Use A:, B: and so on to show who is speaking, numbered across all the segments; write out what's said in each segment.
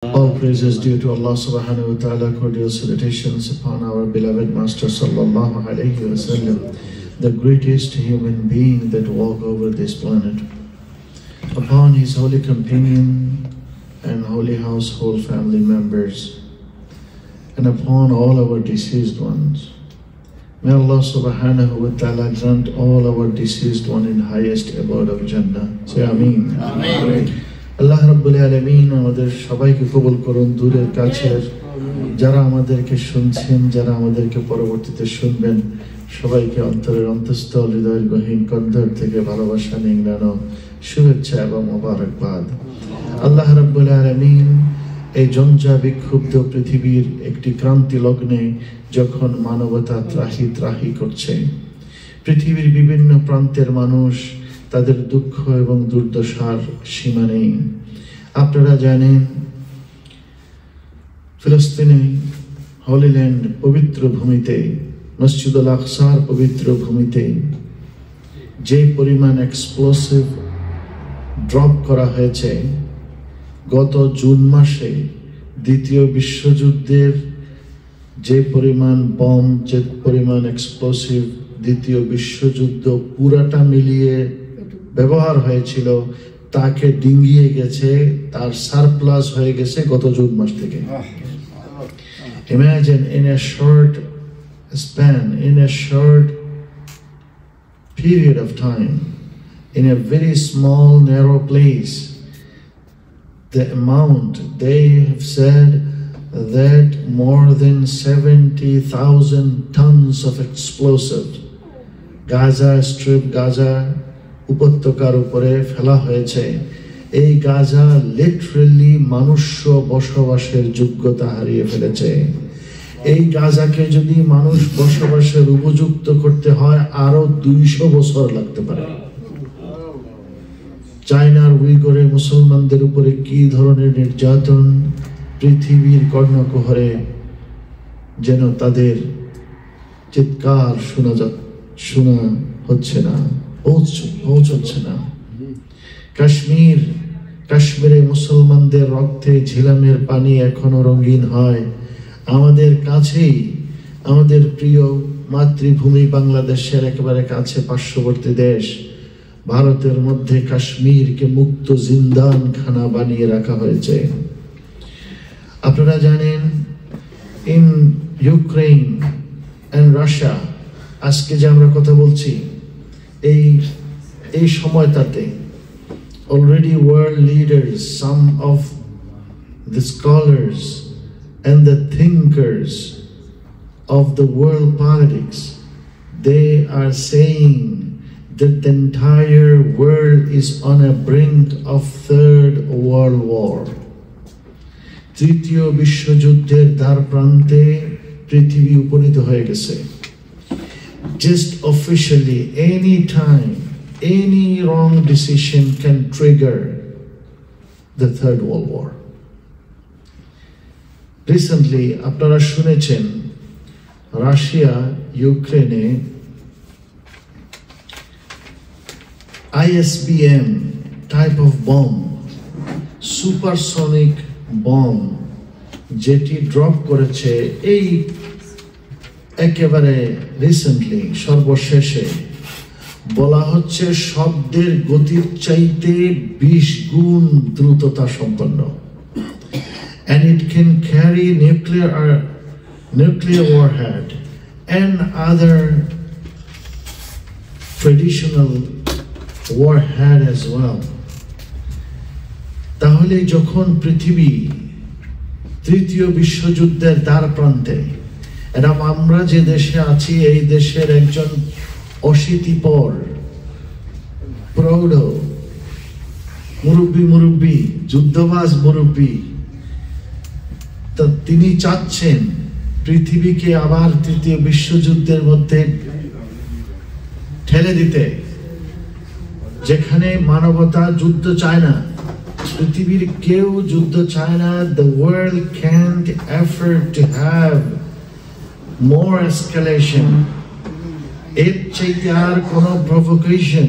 A: All praises due to Allah subhanahu wa ta'ala, cordial salutations upon our beloved Master sallallahu alayhi wa sallam, the greatest human being that walked over this planet, upon his holy companion and holy household family members, and upon all our deceased ones. May Allah subhanahu wa ta'ala grant all our deceased one in highest abode of Jannah. Say Ameen. Ameen. Allah Rabbul Alameen আমাদের সবাইকে কবুল করুন, দূরের কাছের যারা আমাদেরকে শুনছেন, যারা আমাদেরকে পরবর্তীতে শুনবেন, সবাইকে অন্তরের অন্তঃস্থল হৃদয়ের গহীন কন্দর থেকে ভালোবাসা নিংড়ানো শুভেচ্ছা এবং মোবারকবাদ। আল্লাহ রাব্বুল আলামিন এই জঞ্জা বিক্ষুব্ধ পৃথিবীর একটি ক্রান্তি লগ্নে যখন মানবতা ত্রাহি ত্রাহি করছে, পৃথিবীর বিভিন্ন প্রান্তের মানুষ তাদের দুঃখ এবং দুর্দশার সীমা নেই। আপনারা জানেন, ফিলিস্তিনে হলিল্যান্ড পবিত্র ভূমিতে, মসজিদুল আকসার পবিত্র ভূমিতে যে পরিমাণ এক্সপ্লোসিভ ড্রপ করা হয়েছে, গত জুন মাসে দ্বিতীয় বিশ্বযুদ্ধের যে পরিমাণ বম, যে পরিমাণ এক্সপ্লোসিভ দ্বিতীয় বিশ্বযুদ্ধ পুরাটা মিলিয়ে ব্যবহার হয়েছিল, তাকে ডিঙ্গিয়ে গেছে, তার সারপ্লাস হয়ে গেছে গত জুন মাস থেকে। Imagine in a short span, in a short period of time, in a very small narrow place, the amount they have said that more than 70,000 tons of explosive Gaza Strip, Gaza উপত্যকার উপরে ফেলা হয়েছে। এই Gaza literally মনুষ্য বসবাসের যোগ্যতা হারিয়ে ফেলেছে। এই গাজাকে যদি মানুষ বসবাসের উপযুক্ত করতে হয় আরো 200 বছর লাগতে পারে। চায়নার উইগরে মুসলমানদের উপরে কি ধরনের নির্যাতন, পৃথিবীর কর্ণকুহরে যেন তাদের চিৎকার শোনা হচ্ছে না, পৌঁছচ্ছে না। কাশ্মীরে মুসলমানদের রক্তে ঝিলামের পানি এখনো রঙিন হয়। আমাদের কাছেই, আমাদের প্রিয় মাতৃভূমি বাংলাদেশের একেবারে কাছে পার্শ্ববর্তী দেশ ভারতের মধ্যে কাশ্মীরকে মুক্ত জিন্দান খানা বানিয়ে রাখা হয়েছে। আপনারা জানেন, ইন ইউক্রেন এন্ড রাশিয়া, আজকে যে আমরা কথা বলছি, এই সময়টাতে already world leaders, some of the scholars and the thinkers of the world politics, they are saying that the entire world is on a brink of third world war. তৃতীয় বিশ্বযুদ্ধের দ্বার প্রান্তে পৃথিবী উপনীত হয়ে গেছে। Just officially, any time, any wrong decision can trigger the third world war. Recently, আপনারা শুনেছেন, রাশিয়া ইউক্রেনে ISBM type of bomb, supersonic bomb, যেটি ড্রপ করেছে এই একেবারে রিসেন্টলি, সর্বশেষে বলা হচ্ছে শব্দের গতির চাইতে 20 গুণ দ্রুততা সম্পন্ন, and it can carry nuclear warhead and other traditional warhead as well. তাহলে যখন পৃথিবী তৃতীয় বিশ্বযুদ্ধের দ্বার প্রান্তে, এবং আমরা যে দেশে আছি, এই দেশের একজন অশীতিপর প্রৌঢ় মুরব্বী, যুদ্ধবাজ মুরব্বী, তা তিনি চাচ্ছেন পৃথিবীকে আবার তৃতীয় বিশ্বযুদ্ধের মধ্যে ঠেলে দিতে, যেখানে মানবতা যুদ্ধ চায় না, পৃথিবীর কেউ যুদ্ধ চায় না। The world can't afford to have more escalation. এর চাইতে আর কোনো প্রভোকেশন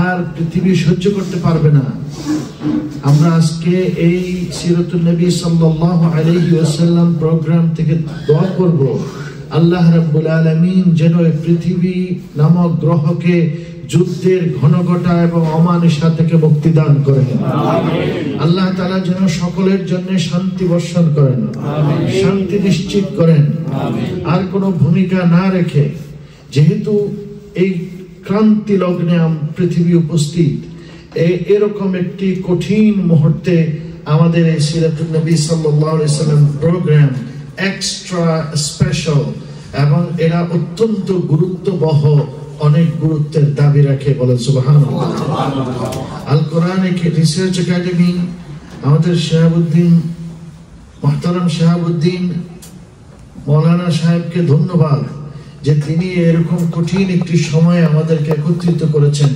A: আর পৃথিবী সহ্য করতে পারবে না। আমরা আজকে এই সিরাতুন নবী সাল্লাল্লাহু আলাইহি ওয়াসাল্লাম প্রোগ্রাম থেকে দোয়া করব আল্লাহ রাব্বুল আলামিন যেন এই পৃথিবী নামক গ্রহকে যুদ্ধের ঘনঘটা এবং অমানুষতা থেকে মুক্তি দান করেন। আল্লাহ তাআলা যেন সকলের জন্য শান্তি বর্ষণ করেন, শান্তি নিশ্চিত করেন। আর কোনো ভূমিকা না রেখে যেহেতু এই ক্রান্তি লগ্নে পৃথিবী উপস্থিত, এরকম একটি কঠিন মুহূর্তে আমাদের এই সিরাতুন নবী সাল্লাল্লাহু আলাইহি ওয়াসাল্লাম প্রোগ্রাম এক্সট্রা স্পেশাল এবং এরা অত্যন্ত গুরুত্ববহ, অনেক গুরুত্বের দাবি রাখে। বলেন সুবহানাল্লাহ। আল কোরআন রিসার্চ একাডেমি আমাদের শাহাবুদ্দিন, মুহতারাম শাহাবুদ্দিন মৌলানা সাহেবকে ধন্যবাদ যে তিনি এরকম কঠিন একটি সময় আমাদেরকে একত্রিত করেছেন,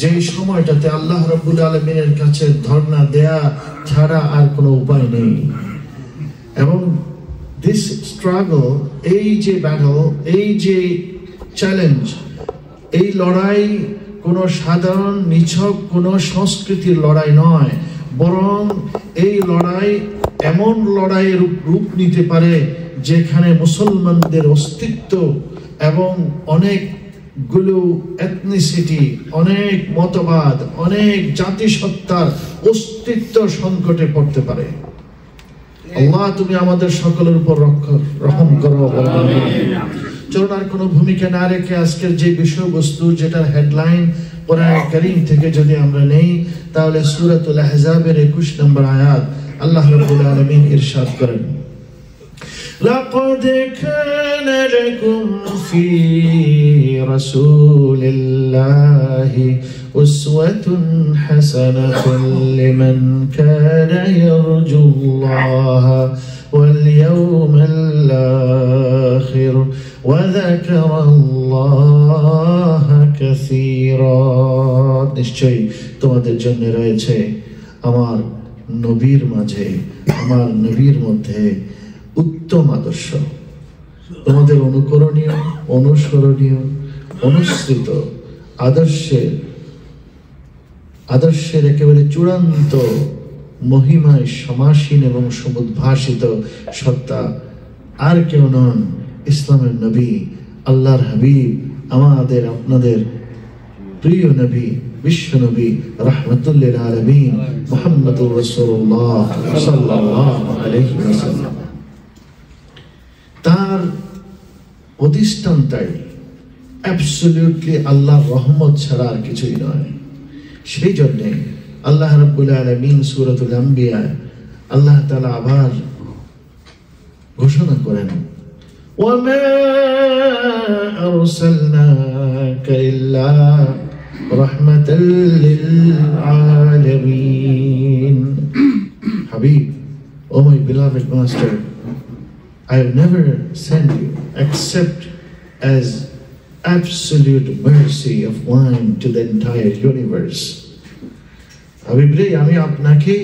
A: যে সময়টাতে আল্লাহ রাব্বুল আলামিনের কাছে ধর্ণা দেয়া ছাড়া আর কোনো উপায় নেই। এবং দিস স্ট্রাগল, এই যে ব্যাটল, এই যে চ্যালেঞ্জ, এই লড়াই কোনো সাধারণ নিছক কোনো সংস্কৃতির লড়াই নয়, বরং এই লড়াই এমন লড়াইয়ের রূপ নিতে পারে যেখানে মুসলমানদের অস্তিত্ব এবং অনেকগুলো এথনিসিটি, অনেক মতবাদ, অনেক জাতিসত্তার অস্তিত্ব সংকটে পড়তে পারে। আল্লাহ তুমি আমাদের সকলের উপর রহম করো। চলুন আর কোনো ভূমিকা না রেখে আজকের যে বিষয়বস্তু, যেটার হেডলাইন কোরআন কারীম থেকে যদি আমরা নেই, তাহলে সূরাতুল আহজাবের 21 নম্বর আয়াত আল্লাহ রাব্বুল আলামিন ইরশাদ করেন, لقد كان لكم في رسول الله أسوة حسنة لمن كان يرجو الله واليوم الآخر وذكر الله كثيرا। নিশ্চয়ই তোমাদের জন্য রয়েছে আমার নবীর মাঝে, আমার নবীর মধ্যে উত্তম আদর্শ, তোমাদের অনুকরণীয়, অনুসরণীয়, অনুসৃত আদর্শের একেবারে চূড়ান্ত মহিমায় সমাসীন এবং সমুদ্ভাসিত সত্তা আর কেউ নন, ইসলামের নবী, আল্লাহর হাবিব, আমাদের আপনাদের প্রিয় নবী, বিশ্ব নবী রাহমাতুল লিল আলামিন মুহাম্মদুর রাসূলুল্লাহ সাল্লাল্লাহু আলাইহি ওয়াসাল্লাম। তার অধিষ্ঠানটাই অ্যাবসলিউটলি আল্লাহর রহমত ছাড়া আর কিছুই নয়। সেই জন্যে আল্লাহ রাব্বুল আলামিন সূরাতুল আম্বিয়া আল্লাহ তাআলা আবার ঘোষণা করেন, ওয়ামা আরসালনাকা ইল্লা রাহমাতাল লিল আলামিন। হাবিব, ও মাই beloved master, I have never sent you except as absolute mercy of mine to the entire universe. হাবিবরে, আমি আপনাকে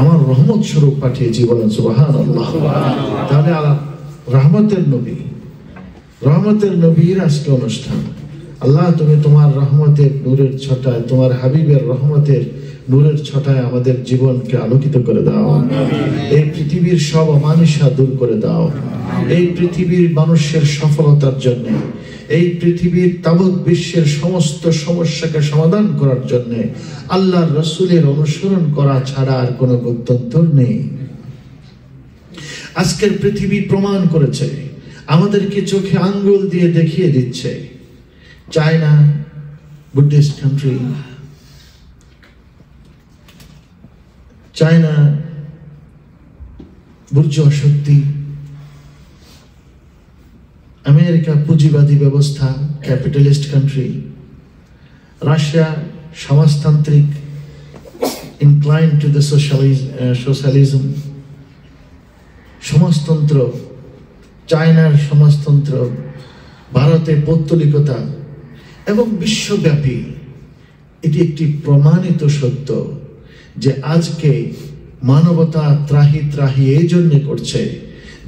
A: আমার রহমত স্বরূপ পাঠিয়েছি। বলেন সুবহানাল্লাহ। তাহলে রহমতের নবী, রহমতের নবীর আজকে অনুষ্ঠান। আল্লাহ তুমি তোমার রহমতের নূরের ছটায়, তোমার হাবিবের রহমতের নূরের ছটায় আমাদের জীবনকে আলোকিত করে দাও। এই পৃথিবীর সব অমানুষা দূর করে দাও। এই পৃথিবীর মানুষের সফলতার জন্য, এই পৃথিবীর তাবৎ বিশ্বের সমস্ত সমস্যাকে সমাধান করার জন্য আল্লাহর রাসূলের অনুসরণ করা ছাড়া আর কোনো গত্যন্তর নেই। আজকের পৃথিবী প্রমাণ করেছে, আমাদেরকে চোখে আঙ্গুল দিয়ে দেখিয়ে দিচ্ছে, China Buddhist country, China bourgeois শক্তি, আমেরিকা পুঁজিবাদী ব্যবস্থা, ক্যাপিটালিস্ট কান্ট্রি, রাশিয়া সমাজতান্ত্রিক, ইনক্লাইন টু দ্য সোশ্যালিজম, সমাজতন্ত্র, চায়নার সমাজতন্ত্র, ভারতে পৌত্তলিকতা এবং বিশ্বব্যাপী এটি একটি প্রমাণিত সত্য যে আজকে মানবতা ত্রাহি ত্রাহি এই জন্য করছে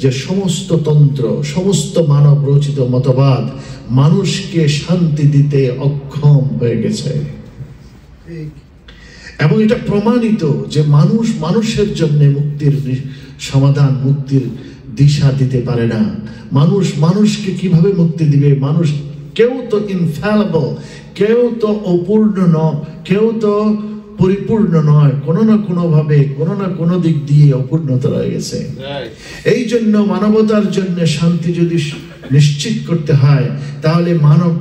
A: যে সমস্ত তন্ত্র, সমস্ত মানব রচিত মতবাদ মানুষকে শান্তি দিতে অক্ষম হয়ে গেছে। এবং এটা প্রমাণিত যে মানুষ মানুষের জন্য মুক্তির সমাধান, মুক্তির দিশা দিতে পারে না। মানুষ মানুষকে কিভাবে মুক্তি দিবে? মানুষ কেউ তো ইনফ্যালেবল, কেউ তো অপূর্ণ নয়, কেউ তো পরিপূর্ণ নয়, কোনো না কোনো ভাবে, কোনো না কোনো দিক দিয়ে অপূর্ণতা রয়ে গেছে। এই জন্য মানবতার জন্য শান্তি যদি নিশ্চিত করতে হয়, তাহলে মানব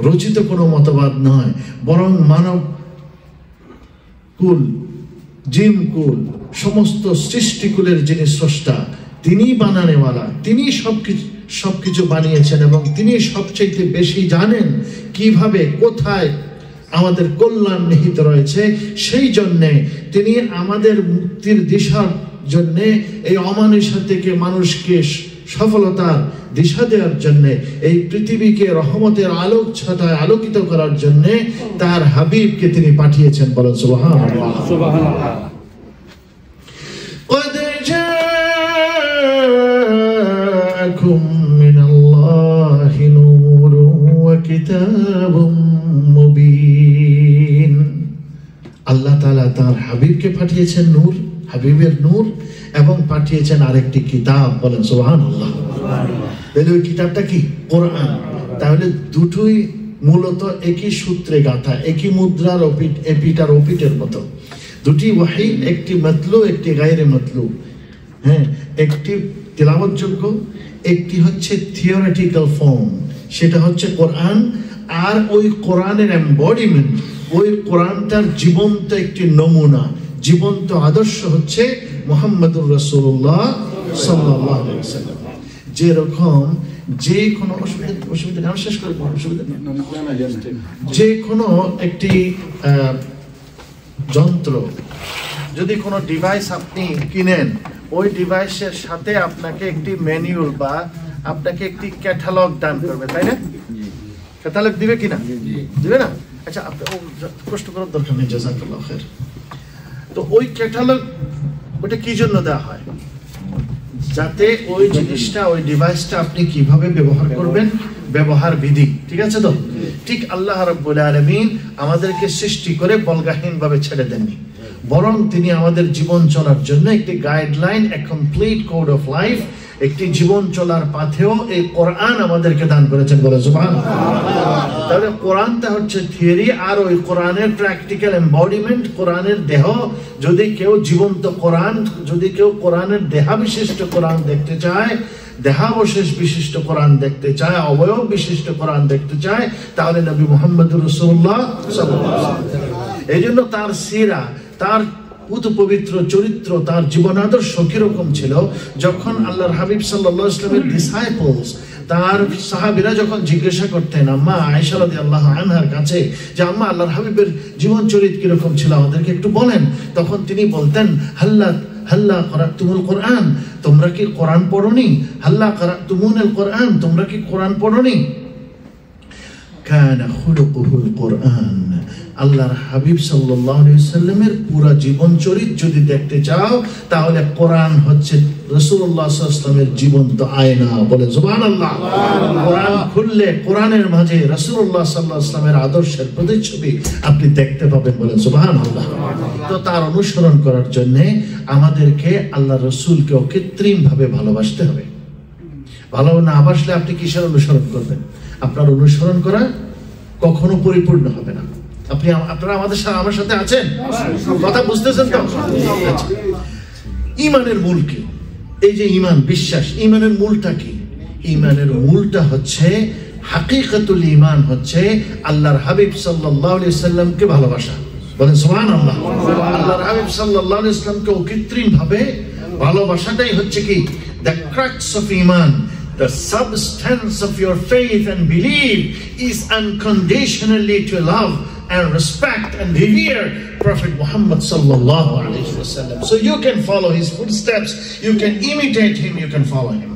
A: রচিত কোনো মতবাদ নয়, বরং মানব কুল, জিন কুল, সমস্ত সৃষ্টিকুলের যিনি স্রষ্টা, তিনি বানানেওয়ালা, তিনি সবকিছু বানিয়েছেন এবং তিনি সবচেয়ে বেশি জানেন কিভাবে, কোথায় আমাদের কল্যাণ নিহিত রয়েছে। সেই জন্যে তিনি আমাদের মুক্তির দিশার জন্যে, এই অমানুষা থেকে মানুষকে সফলতার দিশা দেওয়ার জন্য, এই পৃথিবীকে রহমতের আলোক ছাটায় আলোকিত করার জন্য তার হাবিবকে তিনি পাঠিয়েছেন। বলেন সুবহানাল্লাহ। সুবহানাল্লাহ। قد جاءكم من الله نور وكتاب مبين। আল্লাহ তাআলা তার হাবিবকে পাঠিয়েছেন নূর, হাবিবের নূর, এবং পাঠিয়েছেন আরেকটি কিতাব। বলেন সুবহানাল্লাহ। তাহলে ওই কিতাবটা কি? কোরআন। তাহলে দুটোই মূলত একই সূত্রে গাঁথা, একই মুদ্রার এপিট আর ওপিটের মতো। দুটি ওয়াহি, একটি মাতলু, একটি গায়রে মাতলু। হ্যাঁ, একটি তিলাওয়াতযোগ্য, একটি হচ্ছে থিওরিটিক্যাল ফর্ম, সেটা হচ্ছে কোরআন। আর ওই কোরআনের এমবডিমেন্ট, ওই কোরআনটার জীবন্ত একটি নমুনা, জীবন্ত আদর্শ হচ্ছে মুহাম্মদুর রাসূলুল্লাহ সাল্লাল্লাহু আলাইহি ওয়াসাল্লাম। যেরকম যে কোনো অসুবিধা নাম শেষ করে যে কোনো একটি যন্ত্র, যদি কোনো ডিভাইস আপনি কিনেন, ওই ডিভাইসের সাথে আপনাকে একটি ম্যানুয়াল বা আপনাকে একটি ক্যাটালগ দান করবে, তাই না? ক্যাটালগ দিবে কিনা? দিবে না? আচ্ছা, আপনি কষ্ট করার দরকার নেই, জাযাকাল্লাহ খাইর। তো ওই ক্যাটালগ ওটা কি জন্য দেওয়া হয়? যাতে ওই জিনিসটা, ওই ডিভাইসটা আপনি কিভাবে ব্যবহার করবেন, ব্যবহার বিধি, ঠিক আছে তো? ঠিক আল্লাহ রাব্বুল আলামিন আমাদেরকে সৃষ্টি করে বলগাহীন ভাবে ছেড়ে দেননি, বরং তিনি আমাদের জীবন চলার জন্য একটি guideline, A complete code of life, একটি জীবন চলার পাথেও এই কোরআন আমাদেরকে দান করেছেন। বলে সুবহানাল্লাহ। তাহলে কোরআনটা হচ্ছে থিওরি, আর ওই কোরআনের প্র্যাকটিক্যাল এমবডিমেন্ট, কোরআনের দেহ। যদি কেউ জীবন্ত কোরআন, যদি কেউ কোরআনের দেহা বিশিষ্ট কোরআন দেখতে চায়, দেহাবশেষ বিশিষ্ট কোরআন দেখতে চায়, অবয়ব বিশিষ্ট কোরআন দেখতে চায়, তাহলে নবী মুহাম্মদুর রাসূলুল্লাহ সাল্লাল্লাহু আলাইহি ওয়াসাল্লাম। এই জন্য তার সিরা, তার পবিত্র চরিত্র, তার জীবন আদর্শ কিরকম ছিল, যখন আল্লাহর হাবিব সাল্লাল্লাহু আলাইহি ওয়াসাল্লামের ডিসাইপলস, তার সাহাবীরা যখন জিজ্ঞাসা করতেন আম্মা আয়েশা রাদিয়াল্লাহু আনহার কাছে যে আম্মা আল্লাহর হাবিবের জীবন চরিত্র কিরকম ছিল, আমাদেরকে একটু বলেন, তখন তিনি বলতেন হাল্লা করাতুমুল কোরআন, তোমরা কি কোরআন পড়োনি? হাল্লা করাতুমুল কোরআন, তোমরা কি কোরআন পড়োনি? কানা খুলুকুহুল কোরআন। আল্লাহর হাবিব সাল্লাল্লাহু আলাইহি ওয়াসাল্লামের পুরো জীবন চরিত্র যদি দেখতে চাও, তাহলে কোরআন হচ্ছে রাসূলুল্লাহ সাল্লাল্লাহু আলাইহি ওয়াসাল্লামের জীবন্ত আয়না। বলে সুবহানাল্লাহ। কোরআন খুললে কোরআনের মাঝে রাসূলুল্লাহ সাল্লাল্লাহু আলাইহি ওয়াসাল্লামের আদর্শের প্রতিচ্ছবি আপনি দেখতে পাবেন। বলে সুবহানাল্লাহ। তো তার অনুসরণ করার জন্য আমাদেরকে আল্লাহর রাসূলকে অকৃত্রিম ভাবে ভালোবাসতে হবে। ভালো না বাসলে আপনি কিসের অনুসরণ করবেন? আপনার অনুসরণ করা কখনো পরিপূর্ণ হবে না। আপনারা আমার সাথে আছেন? কথা বুঝতেছেন তো? ঈমানের মূল কি? এই যে ঈমান, বিশ্বাস, ঈমানের মূলটা কি? ঈমানের মূলটা হচ্ছে, হাকিকাতুল ঈমান হচ্ছে আল্লাহর হাবিব সাল্লাল্লাহু আলাইহি সাল্লামকে ভালোবাসা। বলেন সুবহানাল্লাহ। আল্লাহর হাবিব সাল্লাল্লাহু আলাইহি সাল্লামকে অকৃত্রিম ভাবে ভালোবাসাটাই হচ্ছে কি? দ্য ক্রাক্স অফ ঈমান। The substance of your faith and belief is unconditionally to love and respect and revere Prophet Muhammad sallallahu alaihi wasallam. So you can follow his footsteps, you can imitate him, you can follow him.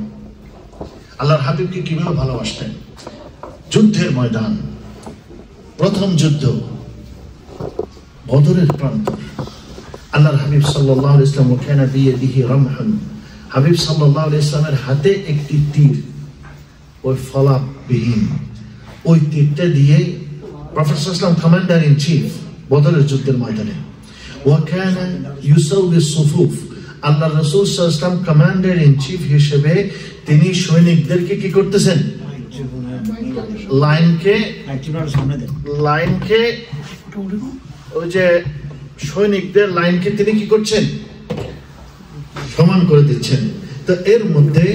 A: আল্লাহর হাবিবকে কিভাবে ভালোবাসতেন? যুদ্ধের ময়দান, প্রথম যুদ্ধ, বদরের প্রান্ত। আল্লাহর হাবিব সাল্লাল্লাহু আলাইহি ওয়াসাল্লাম ওখানে দিয়ে দিহি রামহান, হাবিব সাল্লাল্লাহু আলাইহি ওয়াসাল্লামের হাতে একটি তীর, ওই ফলাবিহীন, ওই তীরটা দিয়ে প্রফেট সাল্লাল্লাহু আলাইহি ওয়াসাল্লাম কমান্ডার ইন চিফ বদরের যুদ্ধের ময়দানে, ওয়া কানা ইউসাউবি সুফুফ, আল্লাহ রাসূল সাল্লাল্লাহু আলাইহি ওয়াসাল্লাম কমান্ডার ইন চিফ হিসেবে তিনি সৈনিকদেরকে কি করতেছেন, লাইনকে ওই যে সৈনিকদের লাইনকে তিনি কি করছেন, সমান করে দিচ্ছেন। তো এর মধ্যে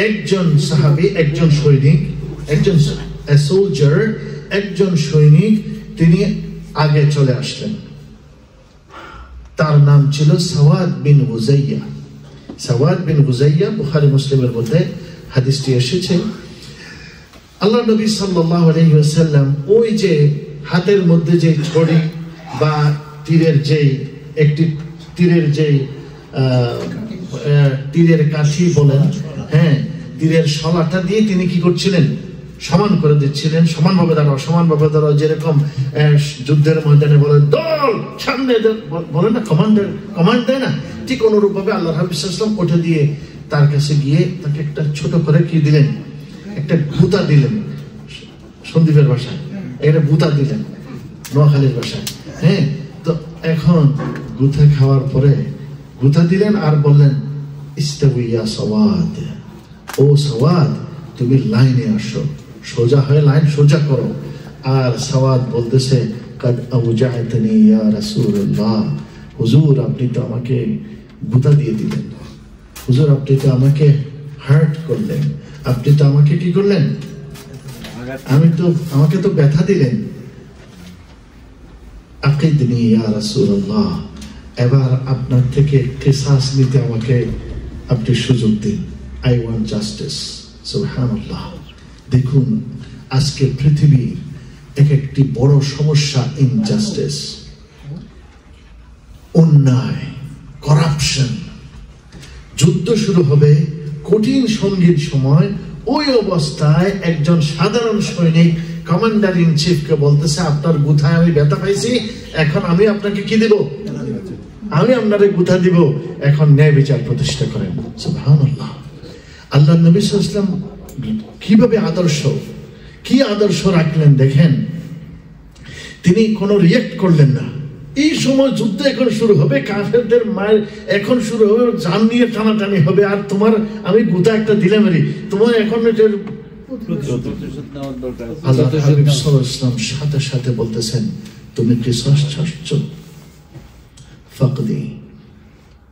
A: একজন সাহাবী, একজন সৈনিক, একজন সোলজার, একজন সৈনিক তিনি আগে চলে আসলেন। তার নাম ছিল সাওয়াদ বিন হুযাইয়া। সাওয়াদ বিন হুযাইয়া বুখারী মুসলিমের মধ্যে হাদিসটি এসেছে। আল্লাহ নবী সাল্লাল্লাহু আলাইহি ওয়াসাল্লাম ওই যে হাতের মধ্যে যে ছড়ি বা তীরের যেই একটি তীরের কাঠি বলেন, হ্যাঁ, তীরের শলাটা দিয়ে তিনি কি করছিলেন, সমান করে দিচ্ছিলেন। সমানভাবে দাঁড়াও, সমানভাবে দাঁড়াও, যেরকম যুদ্ধের ময়দানে বলে দল সামনে বলে না, কমান্ড দেয় না, ঠিক অনুরূপ ভাবে আল্লাহ হাবিব সাল্লাল্লাহু আলাইহি ওয়াসাল্লাম ওটা দিয়ে তার কাছে গিয়ে তাকে একটা ছোট করে কি দিলেন, একটা গুতা দিলেন, সন্দীপের ভাষায় একটা গুতা দিলেন, নোয়াখালীর ভাষায়। হ্যাঁ, তো এখন গুতা খাওয়ার পরে গুতা দিলেন আর বললেন ইস্তাবি ইয়া সাওয়াদ, ও সাওয়াদ তুমি লাইনে আসো, সোজা হয়ে লাইন সোজা করো। আর সাওয়াদ বলতেছে কাদ আউজাআতনি ইয়া রাসূলুল্লাহ, হুজুর আপনি তো আমাকে গুতা দিয়ে দিলেন, হুজুর আপনি তো আমাকে হার্ট করলেন, আপনি তো আমাকে কি করলেন, আমাকে তো ব্যথা দিলেন। আকিদনি ইয়া রাসূলুল্লাহ, এবার আপনার থেকে কিসাস নিতে আমাকে আপনি সুযোগ দিন, আই ওয়ান্ট জাস্টিস। সুবহানাল্লাহ। দেখুন আজকে পৃথিবী এক একটি বড় সমস্যা, ইনজাস্টিস, অন্যায়, করাপশন। যুদ্ধ শুরু হবে কঠিন সঙ্গীর সময়, ওই অবস্থায় একজন সাধারণ সৈনিক কমান্ডার ইন চিফকে বলতেছে আপনার গুথায় আমি ব্যথা পাইছি, এখন আমি আপনাকে কি দিব, আমি আপনারে গুথা দিব, এখন ন্যায় বিচার প্রতিষ্ঠা করেন। সুবহানাল্লাহ। আল্লাহ নবী সাল্লাল্লাহু আলাইহি ওয়াসাল্লাম কিভাবে কি আদর্শ রাখলেন দেখেন। তিনি কোনো রিয়েক্ট করলেন না। এই সময় যুদ্ধ এখন শুরু হবে, কাফেরদের মায়ের এখন শুরু হবে, জান নিয়ে টানাটানি হবে, আর তোমার আমি গুতা একটা দিলাম, তোমার এখন আল্লাহ হাবিব সাল্লাল্লাহু আলাইহি ওয়াসাল্লাম সাথে সাথে বলতেছেন তুমি কিসাস চাচ্ছ, ফাকদি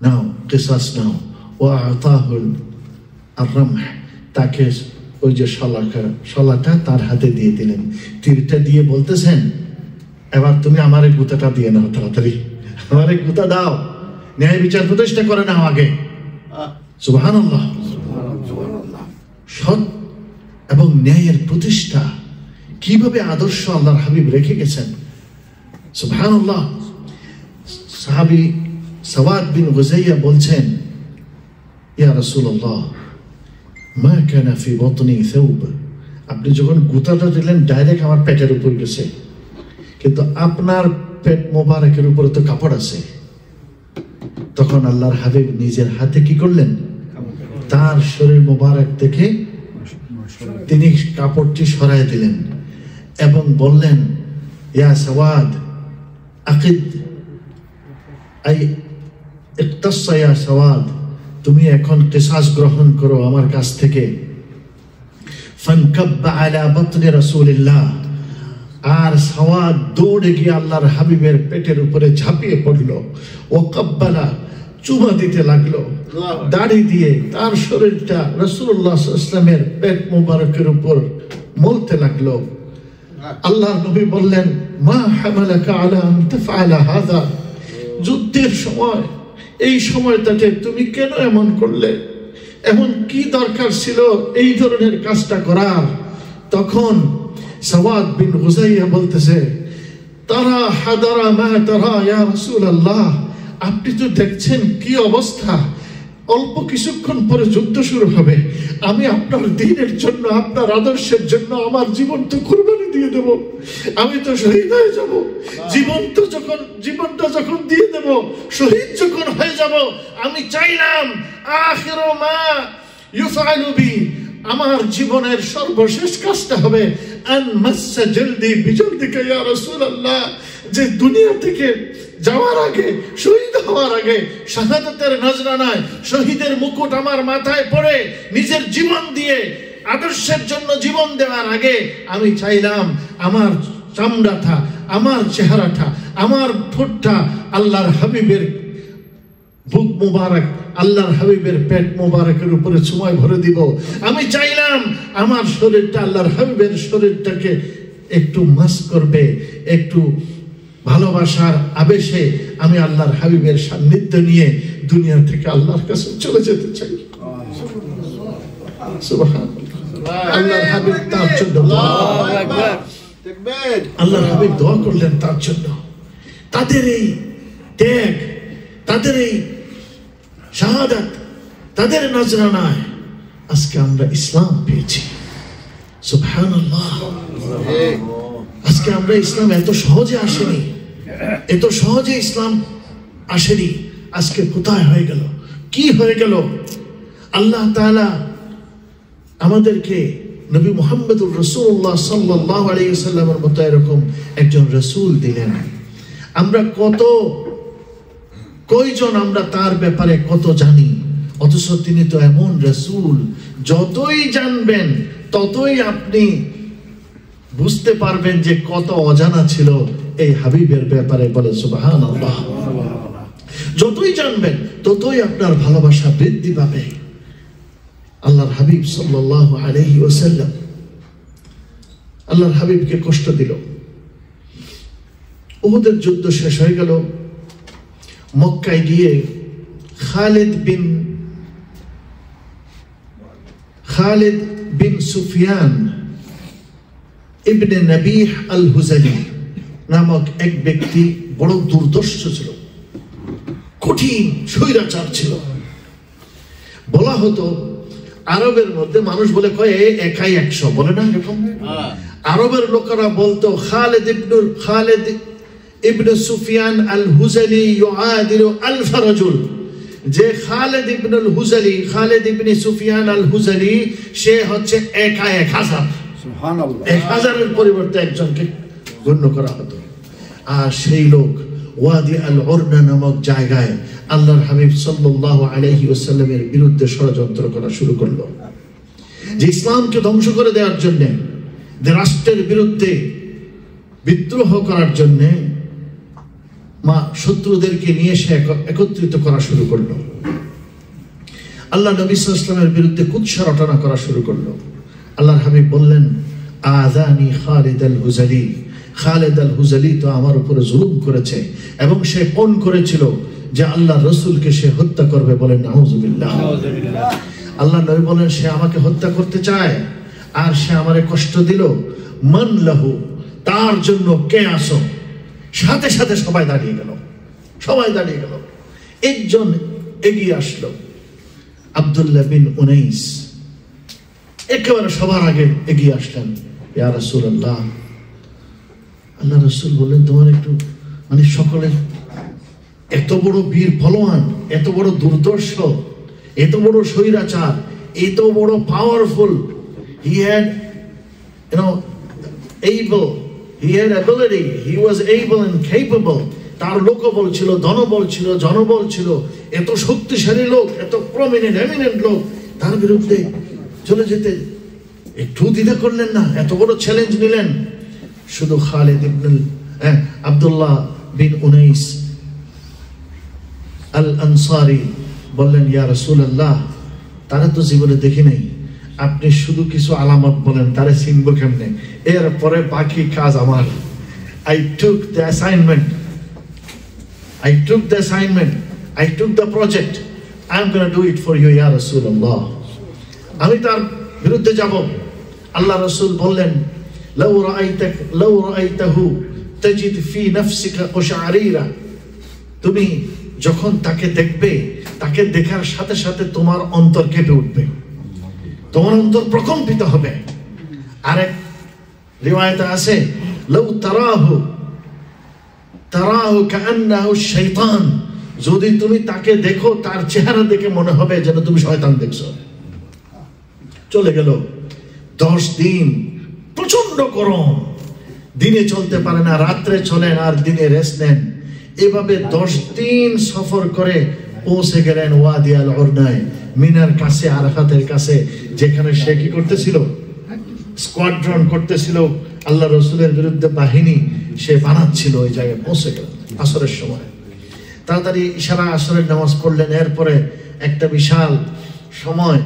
A: নাও, কিসাস নাও। ওয়া আতাহুল আর-রামহ, তাকে ওই যে শলাটা তার হাতে দিয়ে দিলেন, তীরটা দিয়ে বলতেছেন এবার তুমি আমার এই গুতাটা দিয়ে নাও, তাড়াতাড়ি আমার এই গুতা দাও, ন্যায় বিচার প্রতিষ্ঠা করে নাও আগে। সুবহানাল্লাহ। সৎ এবং ন্যায়ের প্রতিষ্ঠা কিভাবে আদর্শ আল্লাহর হাবিব রেখে গেছেন। সুবহানাল্লাহ। সাহাবী সাওয়াদ বিন হুযাইয়া বলছেন ইয়া রাসূলুল্লাহ মা কানা ফি বাতনি থাওব, আপনি যখন গুতাটা দিলেন ডাইরেক্ট আমার পেটের উপর গেছে, কিন্তু আপনার পেট মোবারকের উপরে তো কাপড় আছে। তখন আল্লাহর হাবিব নিজের হাতে কি করলেন, তার শরীর মোবারক থেকে তিনি কাপড়টি সরাই দিলেন এবং বললেন ইয়া সাওয়াদ আকিদ আই ইকতাসা ইয়া সাওয়াদ, তুমি এখন কিসাস গ্রহণ করো আমার কাছ থেকে। ফানকাব্বা আলা বাতনি রাসূলিল্লাহ, আর সাওয়াদ দৌড়ে গিয়ে আল্লাহর হাবিবের পেটের উপরে ঝাঁপিয়ে পড়লো। ও কাব্বালা, চুমা দিতে লাগলো, দাড়ি দিয়ে তার শরীরটা রাসূলুল্লাহ সাল্লাল্লাহু আলাইহি ওয়াসাল্লামের পেট মোবারকের উপর মলতে লাগলো। আল্লাহর নবী বললেন মা হামালাকা আলা আন তাফআলা হাযা, যুদ্ধের সময় এই সময়টাতে তুমি কেন এমন করলে, এমন কি দরকার ছিল এই ধরনের কাজটা করার। তখন সাওয়াদ বিন হুযাইয়া বলতেছে তারা হাদারা মা তারা ইয়া রাসূলুল্লাহ, আপনি তো দেখছেন কি অবস্থা, অল্প কিছুক্ষণ পরে যুদ্ধ শুরু হবে, আমি আপনার দ্বীনের জন্য, আপনার আদর্শের জন্য আমার জীবন তো কুরবানি দিয়ে দেব, আমি তো শহীদ হয়ে যাব, জীবনটা যখন দিয়ে দেব, শহীদ যখন হয়ে যাব, আমি চাইলাম আখিরু মা ইউফআলু বি, আমার জীবনের সর্বশেষ কাজটা হবে আন মাসসা জলদি বিজলদিকা ইয়া রাসূলুল্লাহ, যে দুনিয়া থেকে যাওয়ার আগে, শহীদ হওয়ার আগে শাহাদাতের নজরানায় শহীদের মুকুট আমার মাথায় পড়ে নিজের জীবন দিয়ে আদর্শের জন্য জীবন দেওয়ার আগে আমি চাইলাম আমার চামড়াটা, আমার চেহারাটা, আমার ঠোঁটটা আল্লাহর হাবিবের বুক মুবারক, আল্লাহর হাবিবের পেট মুবারকের উপরে সময় ভরে দিব। আমি চাইলাম আমার শরীরটা আল্লাহর হাবিবের শরীরটাকে একটু মাস করবে, একটু ভালোবাসার আবেশে আমি আল্লাহর হাবিবের সান্নিধ্য নিয়ে দুনিয়া থেকে আল্লাহর কাছে চলে যেতে চাই। সুবহানাল্লাহ। আল্লাহর হাবিব তার জন্য আল্লাহর হাবিব দোয়া করলেন তার জন্য। তাদের এই ত্যাগ, তাদের এই শাহাদাত, তাদের নজরানায় আজকে আমরা ইসলাম পেয়েছি। সুবহানাল্লাহ। আজকে আমরা ইসলাম এত সহজে আসেনি, এত সহজে ইসলাম আসেনি। আজকে কোথায় হয়ে গেল, কি হয়ে গেল? আল্লাহ তাআলা আমাদেরকে নবী মুহাম্মদুর রাসূলুল্লাহ সাল্লাল্লাহু আলাইহি ওয়াসাল্লামের মতো এরকম একজন রাসূল দিলেন। আমরা কয়জন আমরা তার ব্যাপারে কত জানি, অথচ তিনি তো এমন রাসূল, যতই জানবেন ততই আপনি বুঝতে পারবেন যে কত অজানা ছিল এই হাবিবের ব্যাপারে। বলে সুবহানাল্লাহ। যতই জানবেন ততই আপনার ভালোবাসা বৃদ্ধি পাবে। আল্লাহর হাবিব সাল্লাল্লাহু আলাইহি ওয়াসাল্লাম আল্লাহর হাবিবকে কষ্ট দিল। উহুদের যুদ্ধ শেষ হয়ে গেল। মক্কায় গিয়ে খালিদ বিন সুফিয়ান ইবনে নবীহ আল হুজালি নামক এক ব্যক্তি বড় দুর্দর্শ ছিল, কঠিন স্বৈরাচার ছিল। বলা হতো আরবের মধ্যে মানুষ বলে কয় একাই 100, বলে না এরকম? আরবের লোকেরা বলতো খালিদ ইবনে সুফিয়ান আল হুজালি ইউআদিলু আলফ রাজুল, যে খালিদ ইবনে সুফিয়ান আল হুজালি সে হচ্ছে একা 1000। সুবহানাল্লাহ। 1000-এর পরিবর্তে একজনকে গণ্য করা হতো। আর সেই লোক ওয়াদি আল উরনা নামক জায়গায় আল্লাহর হাবিব সাল্লাল্লাহু আলাইহি ওয়াসাল্লামের বিরুদ্ধে ষড়যন্ত্র করা শুরু করলো, যে ইসলামকে ধ্বংস করে দেওয়ার জন্য, যে রাষ্ট্রের বিরুদ্ধে বিদ্রোহ করার জন্য শত্রুদেরকে নিয়ে সে একত্রিত করা শুরু করলো। আল্লাহ নবী সাল্লাল্লাহু আলাইহি ওয়াসাল্লামের বিরুদ্ধে কুৎসা রটনা করা শুরু করলো। আল্লাহর হাবিব বললেন, আযানি খালিদ আল হুজালি, খালিদ আল হুজালি তো আমার উপরে জুলুম করেছে এবং সে পণ করেছিল যে আল্লাহর রাসূলকে সে হত্যা করবে। বলেন নাউযুবিল্লাহ। আল্লাহ নবী বলেন, সে আমাকে হত্যা করতে চায় আর সে আমারে কষ্ট দিল। মান লাহু, তার জন্য কে আসো? সাথে সাথে সবাই দাঁড়িয়ে গেল। একজন এগিয়ে আসলো, আব্দুল্লাহ বিন উনাইস, একেবারে সবার আগে এগিয়ে আসলেন। ইয়া রাসূলুল্লাহ। আল্লাহ রাসূল বললেন, তোমার একটু সকলের এত বড় বীর ফলোয়ান, এত বড় দুর্দর্শ, এত বড় স্বৈরাচার, এত বড় powerful, he had ability, he was able and capable, তার লোকবল ছিল, ধনবল ছিল, জনবল ছিল, এত শক্তিশালী লোক, এত এমিনেন্ট লোক, তার বিরুদ্ধে চলে যেতে একটু দ্বিধা করলেন না, এত বড় চ্যালেঞ্জ নিলেন। শুধু আব্দুল্লাহ বিন উনাইস আল আনসারি বললেন, ইয়া রাসূলুল্লাহ, তারা তো জীবনে দেখি নাই, আপনি শুধু কিছু আলামত বলেন, তারে চিনব কেমনে? এরপরে বাকি কাজ আমার। I took the assignment, I took the project, I'm going to do it for you, ya Rasulullah. আমি তার বিরুদ্ধে যাব। আল্লাহ রাসূল বললেন, লাউ রাআইতাহু তাজিদ ফি নাফসিকা কুশআরিরা, তুমি যখন তাকে দেখবে, তাকে দেখার সাথে সাথে তোমার অন্তর কেঁপে উঠবে, তোমার অন্তর প্রকম্পিত হবে। আরেক রিওয়ায়াতে আছে, লাউ তারাহু কাআন্নাহু শাইতান, যদি তুমি তাকে দেখো, তার চেহারা দেখে মনে হবে যেন তুমি শয়তান দেখছো। চলে গেল 10 দিন, প্রচন্ড গরম, দিনে চলতে পারে না, রাত্রে চলেন আর দিনে রেস্ট নেন। এভাবে 10 দিন সফর করে পৌঁছে গেলেন ওয়াদি আল উরনায়, মিনার কাছে, আরাফাতের কাছে, যেখানে সে কি করতেছিল, স্কোয়াড্রন করতেছিল, আল্লাহ রসুলের বিরুদ্ধে বাহিনী সে বানাচ্ছিল। ওই জায়গায় পৌঁছে গেল আসরের সময়। তাড়াতাড়ি ইশারা আসরের নামাজ পড়লেন। এরপরে একটা বিশাল সময়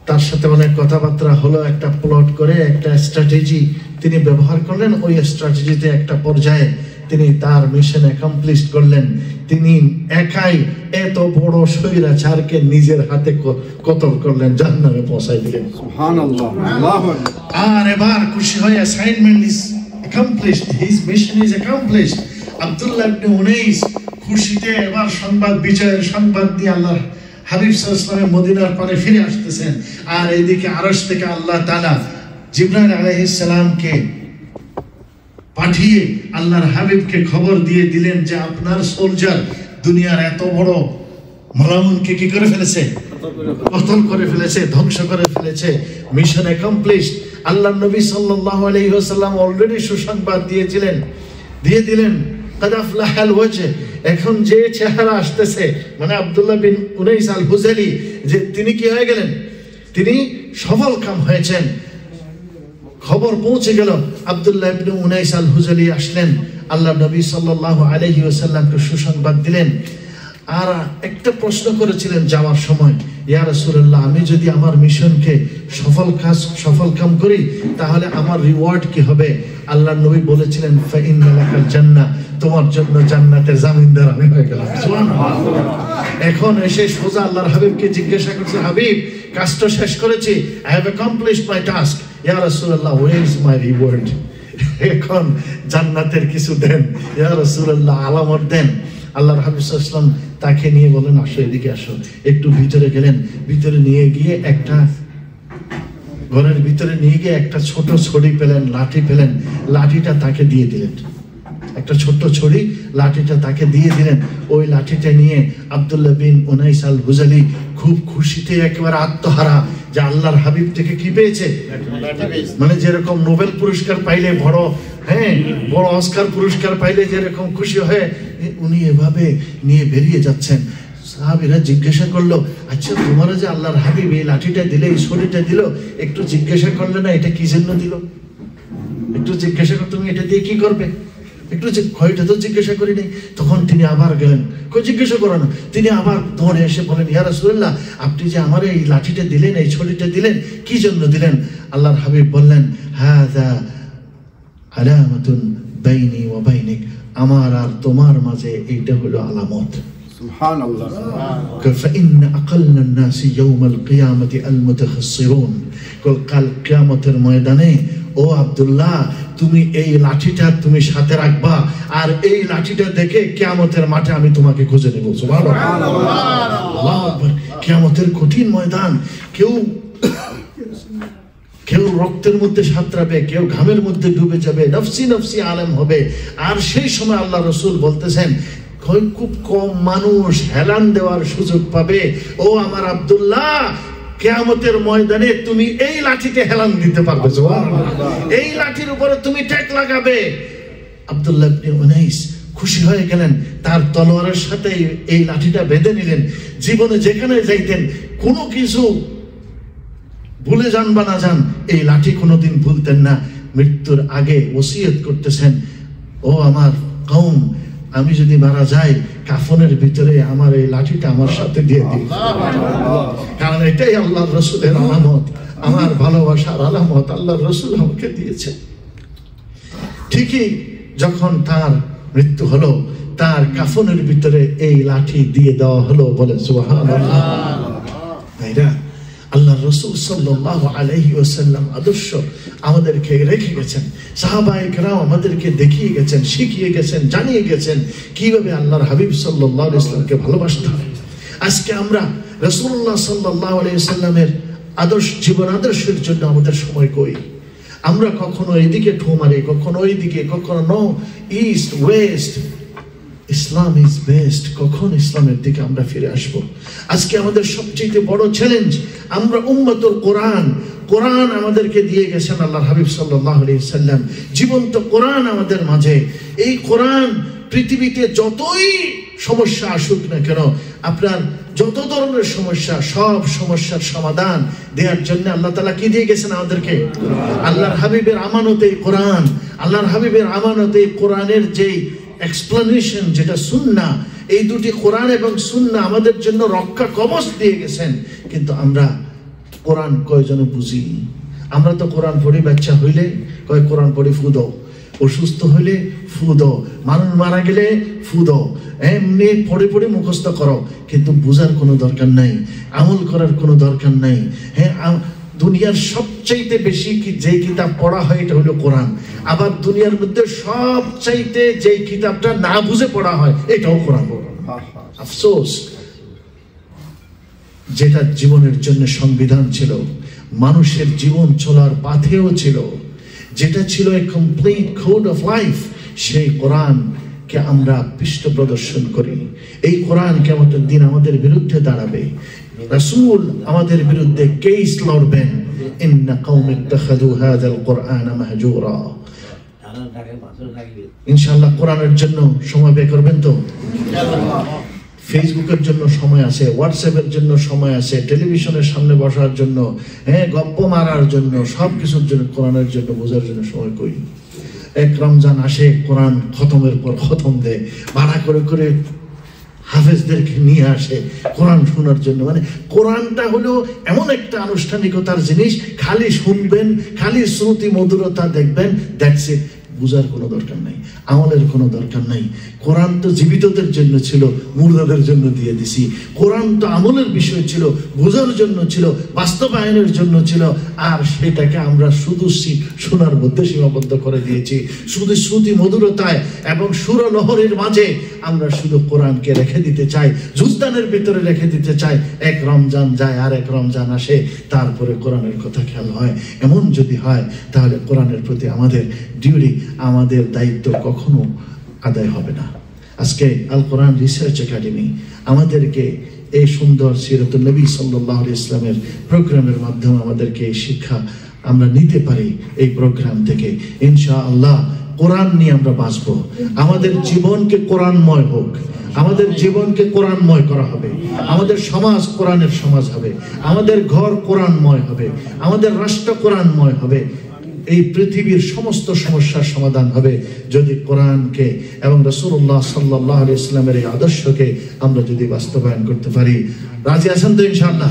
A: তার সাথে অনেক কথাবার্তা হলো, একটা প্লট করে একটা স্ট্র্যাটেজি তিনি ব্যবহার করলেন। ওই স্ট্র্যাটেজিতে একটা পর্যায়ে তিনি তার মিশন অ্যাকমপ্লিশ করলেন। তিনি একাই এত বড় স্বৈরাচারকে নিজের হাতে কতল করলেন, জাহান্নামে পৌঁছায় দিলেন। সুবহানাল্লাহ। আর এবার খুশি হয়ে assignment is accomplished, his mission is accomplished. Abdullah ibn Unais খুশিতে এবার সংবাদ, বিজয়ের সংবাদ দিয়ে আল্লাহ হাবিব সাল্লাল্লাহু আলাইহি ওয়াসাল্লাম মদিনার পানে ফিরে আসতেছেন। আর এইদিকে আরশ থেকে আল্লাহ তাআলা জিবরাইল আলাইহিস সালামকে পাঠিয়ে আল্লাহর হাবিবকে খবর দিয়ে দিলেন যে আপনার সোলজার দুনিয়ার এত বড় মালাউনকে কি করে ফেলেছে, কতল করে ফেলেছে, ধ্বংস করে ফেলেছে। Mission accomplished. আল্লাহর নবী সাল্লাল্লাহু আলাইহি ওয়াসাল্লাম অলরেডি সুসংবাদ দিয়ে দিলেন কাদ আফলাহাল ওয়াজহ। এখন যে চেহারা আসতেছে, মানে আব্দুল্লাহ বিন উনাইস আল হুযালি, যে তিনি কি হয়ে গেলেন, তিনি সফল কাম হয়েছেন। খবর পৌঁছে গেল। আব্দুল্লাহ ইবনে উনাইস আল হুযালি আসলেন, আল্লাহ নবী সাল্লাল্লাহু আলাইহি ওয়াসাল্লামকে সুসংবাদ দিলেন। আর একটা প্রশ্ন করেছিলেন যাওয়ার সময়, ইয়া রাসূলুল্লাহ, আমি যদি আমার মিশনকে সফল কাম করি তাহলে আমার রিওয়ার্ড কি হবে? আল্লাহ নবী বলেছিলেন ফা ইন্না লাকাল জান্নাহ, তোমার জন্য জান্নাতের জামিনদার আমি হয়ে গেলাম। সুবহানাল্লাহ। এখন এসে সোজা আল্লাহর হাবিবকে জিজ্ঞাসা করছে, হাবিব, কাজটা শেষ করেছি, I have accomplished my task, yeah Rasulullah, where is my reward? এখন জান্নাতের কিছু দেন ইয়া রাসূলুল্লাহ, আলামত দেন। আল্লাহর হাবিব সাল্লাল্লাহু আলাইহি ওয়াসাল্লাম তাকে নিয়ে বলেন, আসো এদিকে আসো। একটু ভিতরে গেলেন, ভিতরে নিয়ে গিয়ে একটা ঘরের ভিতরে নিয়ে গিয়ে একটা ছোট ছড়ি পেলেন, লাঠি পেলেন, লাঠিটা তাকে দিয়ে দিলেন। একটা ছোট্ট ছড়ি, লাঠিটা তাকে দিয়ে দিলেন। ওই লাঠিটা নিয়ে আব্দুল্লাহ বিন উনাইস আল হুযালি খুব খুশিতে একেবারে আত্মহারা যে আল্লাহর হাবিব থেকে কি পেয়েছে, মানে যেরকম নোবেল পুরস্কার পাইলে বড় অস্কার পুরস্কার পাইলে যেরকম খুশি হয়ে উনি এভাবে নিয়ে বেরিয়ে যাচ্ছেন। সাহাবীরা জিজ্ঞাসা করলো, আচ্ছা তোমার যে আল্লাহর হাবিব এই লাঠিটা দিলে, এই ছড়িটা দিল, একটু জিজ্ঞাসা করলে না এটা কি জন্য দিল? একটু জিজ্ঞাসা কর, তুমি এটা দিয়ে কি করবে? একটু এটা তো জিজ্ঞাসা করিনি। তখন তিনি আবার গেলেন, জিজ্ঞাসা করো না। তিনি আবার দৌড়ে এসে বলেন, ইয়া রাসূলুল্লাহ, আপনি যে আমার এই লাঠিটা দিলেন, এই ছড়িটা দিলেন, কি জন্য দিলেন? আল্লাহর হাবিব বললেন, হাযা আলামাতুন বাইনি ওয়া বাইনিক, আমার আর তোমার মাঝে এইটা হলো আলামত। সুবহানাল্লাহ। ফাইন্না আকাল্লান নাসি ইয়াউমাল কিয়ামাতি আল মুতাখাসসিরুন, কাল কিয়ামতের ময়দানে ও আব্দুল্লাহ, তুমি এই লাঠিটা তুমি সাথে রাখবা, আর এই লাঠিটা দেখে কিয়ামতের মাঠে আমি তোমাকে খুঁজে নেব। সুবহানাল্লাহ। আল্লাহু আকবার। কিয়ামতের কঠিন ময়দান, কেউ রক্তের মধ্যে সাঁতরাবে, কেউ ঘামের মধ্যে ডুবে যাবে, নফসি নফসি আলেম হবে। আর সেই সময় আল্লাহ রাসূল বলতেছেন, খুব কম মানুষ হেলান দেওয়ার সুযোগ পাবে। ও আমার আব্দুল্লাহ, কিয়ামতের ময়দানে তুমি এই লাঠিতে হেলান দিতে পারবে। এই লাঠির উপরে তুমি টেক লাগাবে। আব্দুল্লাহ ইবনে উনাইস খুশি হয়ে গেলেন, তার তলোয়ারের সাথে এই লাঠিটা বেঁধে নিলেন। জীবনে যেখানে যাইতেন কোনো কিছু ভুলে যান বা না যান, এই লাঠি কোনোদিন ভুলতেন না। মৃত্যুর আগে ওসিয়ত করতেছেন, ও আমার কওম, আমি যদি মারা যাই কাফনের ভিতরে আমার এই লাঠিটা আমার সাথে দিয়ে দিন, কারণ এটাই আল্লাহর রাসূলের আলামত, আমার ভালোবাসার আলামত আল্লাহর রাসূল আমাকে দিয়েছে। ঠিকই যখন তার মৃত্যু হলো, তার কাফনের ভিতরে এই লাঠি দিয়ে দেওয়া হলো। বলে সুবহানাল্লাহ। ভাইরা, আল্লাহর রাসূল সাল্লাল্লাহু আলাইহি ওয়াসাল্লাম আদর্শ আমাদেরকে রেখে গেছেন। সাহাবায়ে কেরাম আমাদেরকে দেখিয়ে গেছেন, শিখিয়ে গেছেন, জানিয়ে গেছেন কিভাবে আল্লাহর হাবিব সাল্লাল্লাহু আলাইহি ওয়াসাল্লামকে ভালোবাসতে হয়। আজকে আমরা রাসূলুল্লাহ সাল্লাল্লাহু আলাইহি ওয়াসাল্লামের জীবন আদর্শের জন্য আমাদের সময় কই? আমরা কখনো এদিকে ঠো মারি, কখনো ওইদিকে, কখনো no east west. Islam is best. কখন ইসলামের দিকে আমরা ফিরে আসব? আজকে আমাদের সবচেয়ে বড় চ্যালেঞ্জ, আমরা উম্মতুল কোরআন, কোরআন আমাদেরকে দিয়ে গেছেন আল্লাহর হাবিব সাল্লাল্লাহু আলাইহি সাল্লাম, জীবন্ত কোরআন আমাদের মাঝে। এই কোরআন পৃথিবীতে যতই সমস্যা আসুক না কেন, আপনার যত ধরনের সমস্যা, সব সমস্যার সমাধান দেওয়ার জন্য আল্লাহ তাআলা কি দিয়ে গেছেন আমাদেরকে? আল্লাহর হাবিবের আমানত এই কোরআন। আল্লাহর হাবিবের আমানত এই কোরআনের যেই এক্সপ্লেনেশন, যেটা সুন্নাহ, এই দুটি কোরআন এবং সুন্নাহ আমাদের জন্য রক্ষা কবচ দিয়ে গেছেন। কিন্তু আমরা কোরআন কয়জনে বুঝি? আমরা তো কোরআন পড়ি, বাচ্চা হইলে কয় কোরআন পড়ি ফু দাও, অসুস্থ হইলে ফু দাও, মানুষ মারা গেলে ফু দাও, এমনি পড়ে পড়ে মুখস্থ করো, কিন্তু বুঝার কোনো দরকার নাই, আমল করার কোনো দরকার নাই। হ্যাঁ, দুনিয়ার সবচাইতে বেশি যে কিতাব পড়া হয় এটা হলো কোরআন। আবার দুনিয়ার মধ্যে সবচাইতে যে কিতাবটা না বুঝে পড়া হয় এটাও কোরআন। আফসোস, যেটা জীবনের জন্য সংবিধান ছিল, মানুষের জীবন চলার পাথেও ছিল, যেটা ছিল এ কমপ্লিট কোড অফ লাইফ, সেই কোরআনকে আমরা পৃষ্ঠ প্রদর্শন করি। এই কোরআন কিয়ামতের দিন আমাদের বিরুদ্ধে দাঁড়াবে। রাসূল আমাদের বিরুদ্ধে কেস লড়বেন, ইন্না কওমি ইত্তাখাযু হাযাল কুরআনা মাহজুরা। ইনশাআল্লাহ কোরআনের জন্য সময় বের করবেন তো? ফেসবুকের জন্য সময় আছে, হোয়াটসঅ্যাপের জন্য সময় আছে, টেলিভিশনের সামনে বসার জন্য, হ্যাঁ, গপ্প মারার জন্য, সব কিছুর জন্য, কোরআনের জন্য বোঝার জন্য সময় কই? এক রমজান আসে, কোরআন খতমের পর খতম দেয়, ভাড়া করে করে হাফেজদেরকে নিয়ে আসে কোরআন শোনার জন্য। মানে কোরআনটা হলো এমন একটা আনুষ্ঠানিকতার জিনিস, খালি শুনবেন, খালি শ্রুতি মধুরতা দেখবেন, দ্যাটস ইট। বুঝার কোনো দরকার নাই, আমলের কোনো দরকার নাই। কোরআন তো জীবিতদের জন্য ছিল, মুর্দাদের জন্য দিয়ে দিছি। কোরআন তো আমলের বিষয় ছিল, বোঝার জন্য ছিল, বাস্তবায়নের জন্য ছিল, আর সেটাকে আমরা শুধু শোনার মধ্যে সীমাবদ্ধ করে দিয়েছি। শুধু শ্রুতি মধুরতায় এবং সুরলহরীর মাঝে আমরা শুধু কোরআনকে রেখে দিতে চাই, জুজদানের ভিতরে রেখে দিতে চাই। এক রমজান যায়, আর এক রমজান আসে, তারপরে কোরআনের কথা খেয়াল হয়। এমন যদি হয় তাহলে কোরআনের প্রতি আমাদের ডিউটি, আমাদের দায়িত্ব কখনো আদায় হবে না। আজকে আল কোরআন রিসার্চ একাডেমি আমাদেরকে এই সুন্দর সিরাতুন নবী সাল্লাল্লাহু আলাইহি ইসলামের প্রোগ্রামের মাধ্যমে আমাদেরকে এই শিক্ষা আমরা নিতে পারি। এই প্রোগ্রাম থেকে ইনশাআল্লাহ কোরআন নিয়ে আমরা বাঁচব। আমাদের জীবনকে কোরআনময় হোক, আমাদের জীবনকে কোরআনময় করা হবে, আমাদের সমাজ কোরআনের সমাজ হবে, আমাদের ঘর কোরআনময় হবে, আমাদের রাষ্ট্র কোরআনময় হবে। এই পৃথিবীর সমস্ত সমস্যার সমাধান হবে যদি কোরআনকে এবং রাসূলুল্লাহ সাল্লাল্লাহু আলাইহি ওয়াসাল্লামের এই আদর্শকে আমরা যদি বাস্তবায়ন করতে পারি। রাজি আছেন তো ইনশাআল্লাহ?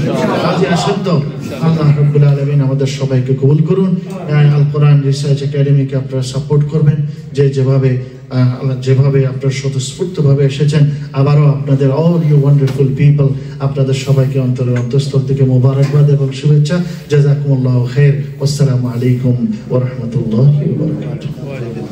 A: রাজি আছেন তো? আল্লাহ রাব্বুল আলামিন আমাদের সবাইকে কবুল করুন। আল কোরআন রিসার্চ একাডেমিকে আপনারা সাপোর্ট করবেন, যেভাবে আপনারা স্বতঃস্ফূর্তভাবে এসেছেন। আবারও আপনাদের অল ইউ ওয়ান্ডারফুল পিপল, আপনাদের সবাইকে অন্তরের অন্তঃস্থল থেকে মোবারকবাদ এবং শুভেচ্ছা। জাযাকুমুল্লাহু খাইর। আসসালামু আলাইকুম ওয়া রাহমাতুল্লাহি ওয়া বারাকাতুহু।